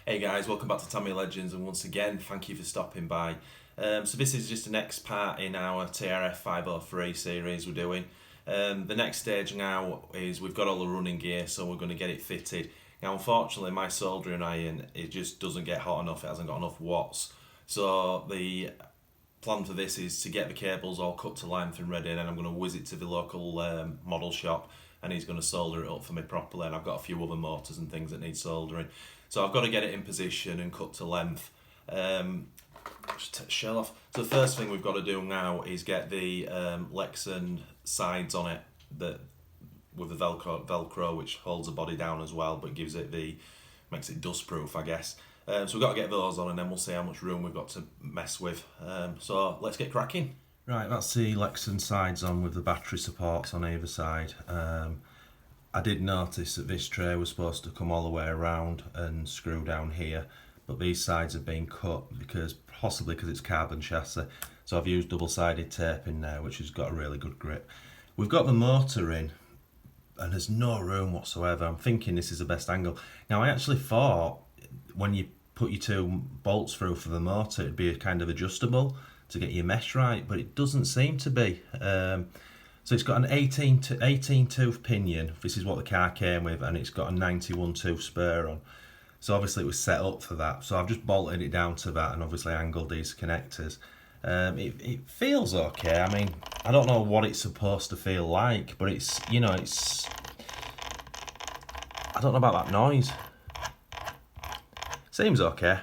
Hey guys, welcome back to Tamiya Legends, and once again thank you for stopping by. So this is just the next part in our TRF503 series we're doing. The next stage now is we've got all the running gear, so we're going to get it fitted. Now unfortunately my soldering iron, it just doesn't get hot enough, it hasn't got enough watts. So the plan for this is to get the cables all cut to length and ready, and then I'm going to whiz it to the local model shop and he's going to solder it up for me properly, and I've got a few other motors and things that need soldering. So I've got to get it in position and cut to length. Just take the shell off. So the first thing we've got to do now is get the Lexan sides on it, that with the Velcro, which holds the body down as well, but gives it makes it dust proof, I guess. So we've got to get those on, and then we'll see how much room we've got to mess with. So let's get cracking. Right, that's the Lexan sides on with the battery supports on either side. I did notice that this tray was supposed to come all the way around and screw down here, but these sides have been cut possibly because it's carbon chassis. So I've used double-sided tape in there, which has got a really good grip. We've got the motor in, and there's no room whatsoever. I'm thinking this is the best angle. Now I actually thought when you put your two bolts through for the motor, it'd be a kind of adjustable to get your mesh right, but it doesn't seem to be. So it's got an 18 tooth pinion. This is what the car came with, and it's got a 91 tooth spur on. So obviously it was set up for that. So I've just bolted it down to that and obviously angled these connectors. It feels okay. I mean, I don't know what it's supposed to feel like, but it's, I don't know about that noise. Seems okay.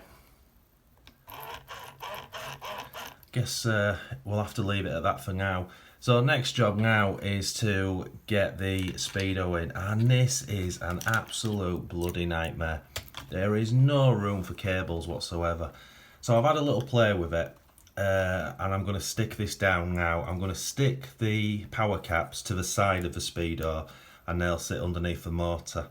Guess we'll have to leave it at that for now. So next job now is to get the speedo in, and this is an absolute bloody nightmare. There is no room for cables whatsoever. So I've had a little play with it, and I'm going to stick this down now. I'm going to stick the power caps to the side of the speedo, and they'll sit underneath the motor.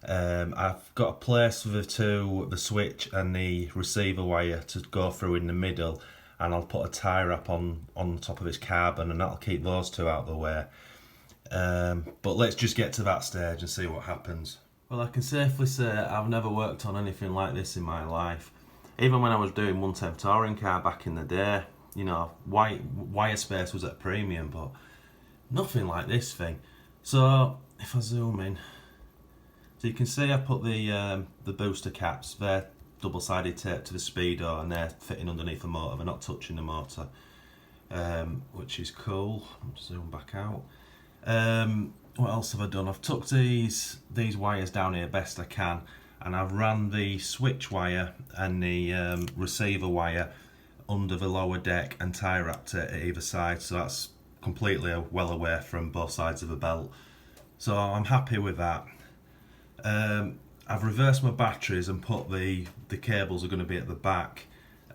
I've got a place for the switch and the receiver wire to go through in the middle, and I'll put a tie wrap on top of this carbon, and that'll keep those two out of the way. But let's just get to that stage and see what happens. Well, I can safely say I've never worked on anything like this in my life. Even when I was doing one-temp touring car back in the day, wire space was at a premium, but nothing like this thing. So if I zoom in, so you can see I put the booster caps there, double-sided tape to the speedo, and they're fitting underneath the motor. They're not touching the motor, which is cool. I'll zoom back out. What else have I done? I've tucked these wires down here best I can, and I've ran the switch wire and the receiver wire under the lower deck and tie wrapped it at either side, so that's completely well away from both sides of the belt. So I'm happy with that. I've reversed my batteries and put the cables are going to be at the back.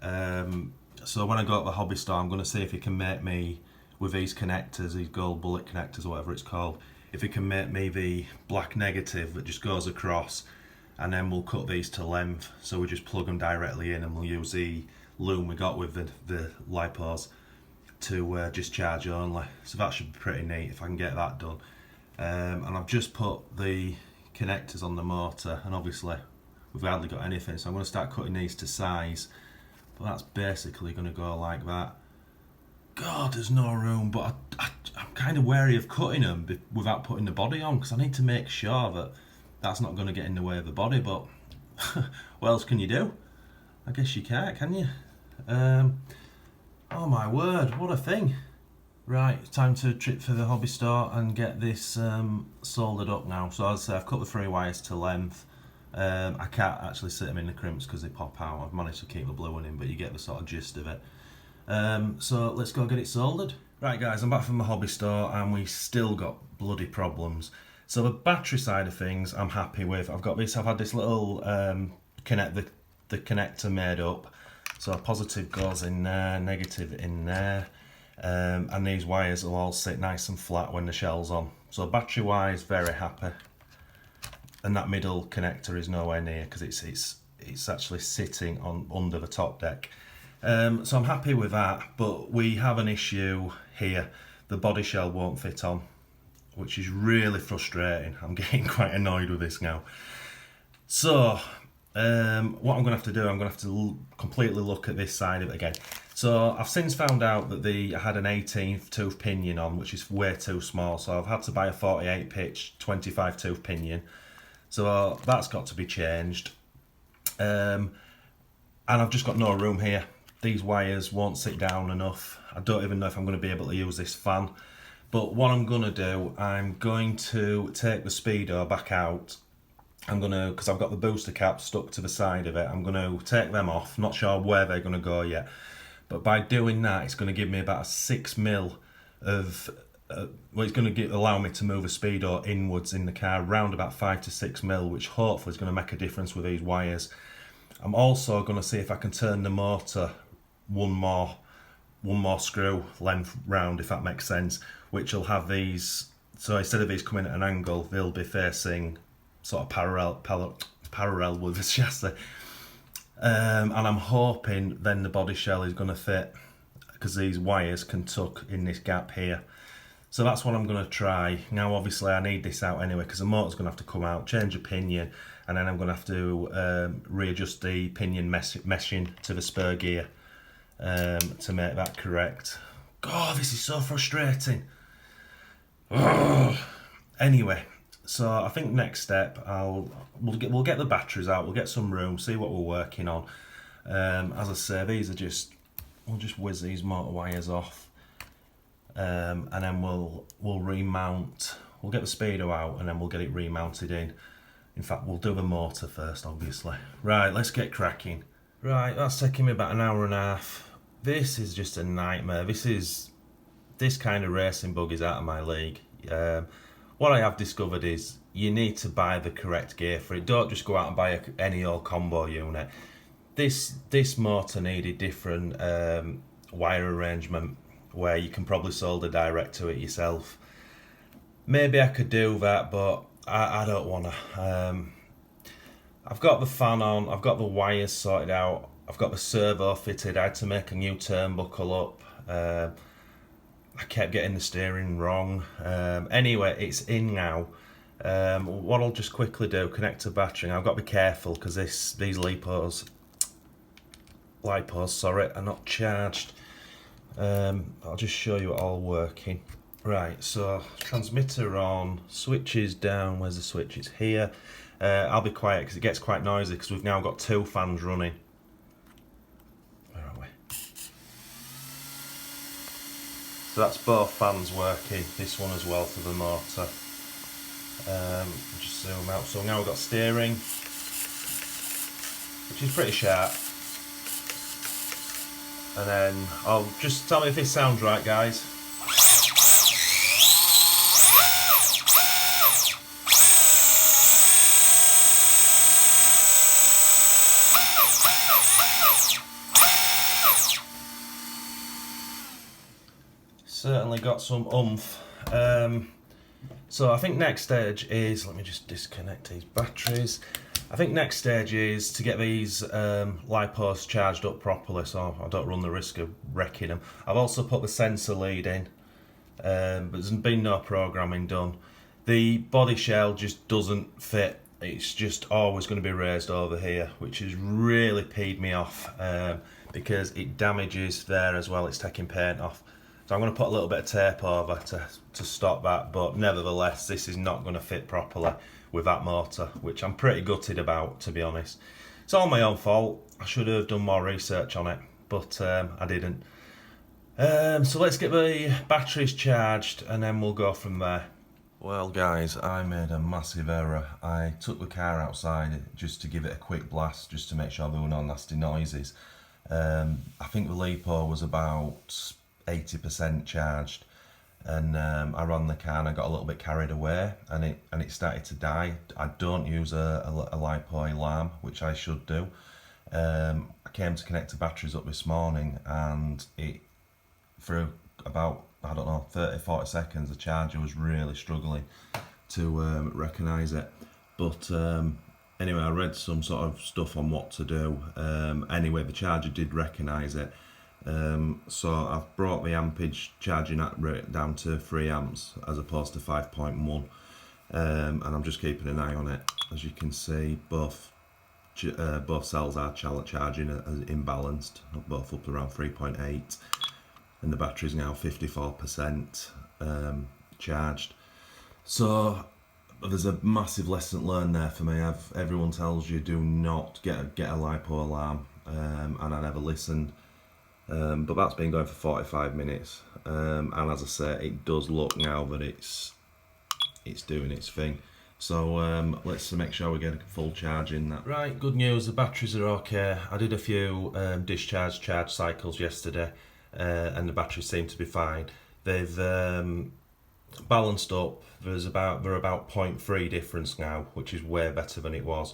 So when I go to the hobby store, I'm going to see if he can make me, with these connectors, these gold bullet connectors or whatever it's called, if he can make me the black negative that just goes across, and then we'll cut these to length. So we just plug them directly in, and we'll use the loom we got with the Lipos to discharge only. So that should be pretty neat if I can get that done. And I've just put the connectors on the motor, and obviously we've hardly got anything, so I'm going to start cutting these to size, but that's basically going to go like that. God, there's no room, but I'm kind of wary of cutting them without putting the body on, because I need to make sure that that's not going to get in the way of the body. But what else can you do? I guess you can't, can you? Oh my word, what a thing. Right, time to trip for the hobby store and get this soldered up now. So as I say, I've cut the 3 wires to length. I can't actually sit them in the crimps because they pop out. I've managed to keep the blue one in, but you get the sort of gist of it. So let's go get it soldered. Right guys, I'm back from the hobby store, and we still got bloody problems. So the battery side of things I'm happy with. I've had this little the connector made up. So positive goes in there, negative in there. And these wires will all sit nice and flat when the shell's on. So battery wise, very happy. And that middle connector is nowhere near, because it's actually sitting under the top deck. So I'm happy with that, but we have an issue here. The body shell won't fit on, which is really frustrating. I'm getting quite annoyed with this now. So what I'm going to have to do, I'm going to have to completely look at this side of it again. So I've since found out that I had an 18th tooth pinion on, which is way too small. So I've had to buy a 48 pitch 25 tooth pinion. So that's got to be changed. And I've just got no room here. These wires won't sit down enough. I don't even know if I'm going to be able to use this fan. But what I'm going to do, I'm going to take the speedo back out. I'm going to, because I've got the booster cap stuck to the side of it, I'm going to take them off. Not sure where they're going to go yet. But by doing that, it's going to give me about a 6mm of, well, it's going to allow me to move a speedo inwards in the car, around about 5 to 6mm, which hopefully is going to make a difference with these wires. I'm also going to see if I can turn the motor one more screw length round, if that makes sense, which will have these, so instead of these coming at an angle, they'll be facing sort of parallel with the chassis. And I'm hoping then the body shell is going to fit, because these wires can tuck in this gap here. So that's what I'm going to try. Now obviously I need this out anyway, because the motor's going to have to come out, change the pinion, and then I'm going to have to readjust the pinion meshing to the spur gear to make that correct. God, this is so frustrating. Anyway, so I think next step, we'll get the batteries out, we'll get some room, see what we're working on. As I say, these are we'll just whiz these motor wires off, and then we'll remount. We'll get the speedo out, and then we'll get it remounted in. In fact, we'll do the motor first, obviously. Right, let's get cracking. Right, that's taking me about an hour and a half. This is just a nightmare. This kind of racing bug is out of my league. What I have discovered is you need to buy the correct gear for it. Don't just go out and buy any old combo unit. This motor needed different wire arrangement, where you can probably solder direct to it yourself. Maybe I could do that, but I don't want to. I've got the fan on, I've got the wires sorted out, I've got the servo fitted. I had to make a new turnbuckle up. I kept getting the steering wrong. Anyway, it's in now. What I'll just quickly do, connect to battery. I've got to be careful because these Lipos, sorry, are not charged. I'll just show you it all working. Right, so transmitter on, switches down. Where's the switch? It's here. I'll be quiet because it gets quite noisy because we've now got two fans running. Where are we? So that's both fans working, this one as well for the motor. Just zoom out. So now we've got steering, which is pretty sharp. And then I'll just tell me if this sounds right, guys. Certainly got some oomph. So I think next stage is, let me just disconnect these batteries. I think next stage is to get these Lipos charged up properly, so I don't run the risk of wrecking them. I've also put the sensor lead in, but there's been no programming done. The body shell just doesn't fit. It's just always going to be raised over here, which has really peed me off because it damages there as well. It's taking paint off. So I'm going to put a little bit of tape over to stop that, but nevertheless this is not going to fit properly with that motor, which I'm pretty gutted about, to be honest. It's all my own fault. I should have done more research on it, but I didn't. So let's get the batteries charged and then we'll go from there. Well guys, I made a massive error. I took the car outside just to give it a quick blast, just to make sure there were no nasty noises. I think the Lipo was about 80% charged, and I ran the car and I got a little bit carried away and it started to die. I don't use a Lipo alarm, which I should do. I came to connect the batteries up this morning and for about, I don't know, 30-40 seconds the charger was really struggling to recognise it. But anyway, I read some sort of stuff on what to do. Anyway, the charger did recognise it. So I've brought the ampage charging rate down to 3 amps as opposed to 5.1, and I'm just keeping an eye on it. As you can see, both both cells are charging as imbalanced, both up to around 3.8, and the battery's now 54% charged. So there's a massive lesson learned there for me. Everyone tells you do not get a Lipo alarm, and I never listened. But that's been going for 45 minutes, and as I say, it does look now that it's doing its thing. So let's make sure we get a full charge in that. Right, good news, the batteries are okay. I did a few discharge charge cycles yesterday, and the batteries seem to be fine. They've balanced up. They're about 0.3 difference now, which is way better than it was.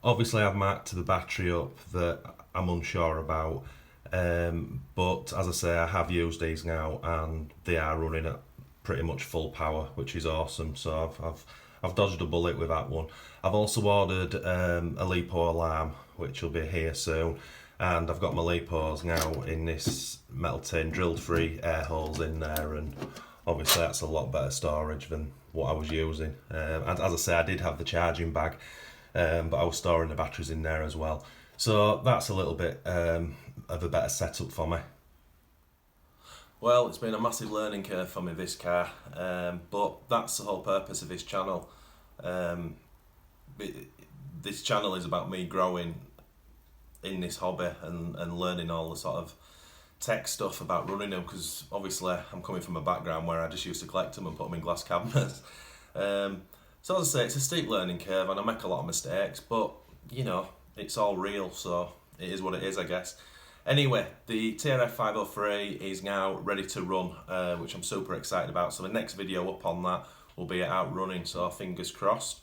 Obviously I've marked the battery up that I'm unsure about, but as I say, I have used these now and they are running at pretty much full power, which is awesome. So I've dodged a bullet with that one. I've also ordered a Lipo alarm, which will be here soon, and I've got my Lipos now in this metal tin, drilled free air holes in there, and obviously that's a lot better storage than what I was using. And as I say, I did have the charging bag, but I was storing the batteries in there as well. So that's a little bit of a better setup for me. Well, it's been a massive learning curve for me, this car, but that's the whole purpose of this channel. This channel is about me growing in this hobby and learning all the sort of tech stuff about running them, because obviously I'm coming from a background where I just used to collect them and put them in glass cabinets. So as I say, it's a steep learning curve and I make a lot of mistakes, but you know, it's all real, so it is what it is, I guess. Anyway, the TRF503 is now ready to run, which I'm super excited about. So the next video up on that will be out running, so fingers crossed.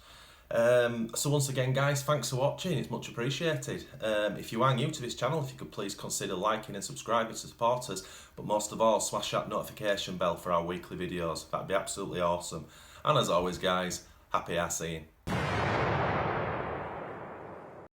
So once again guys, thanks for watching, it's much appreciated. If you are new to this channel, if you could please consider liking and subscribing to support us, but most of all, smash that notification bell for our weekly videos. That'd be absolutely awesome. And as always guys, happy RCing.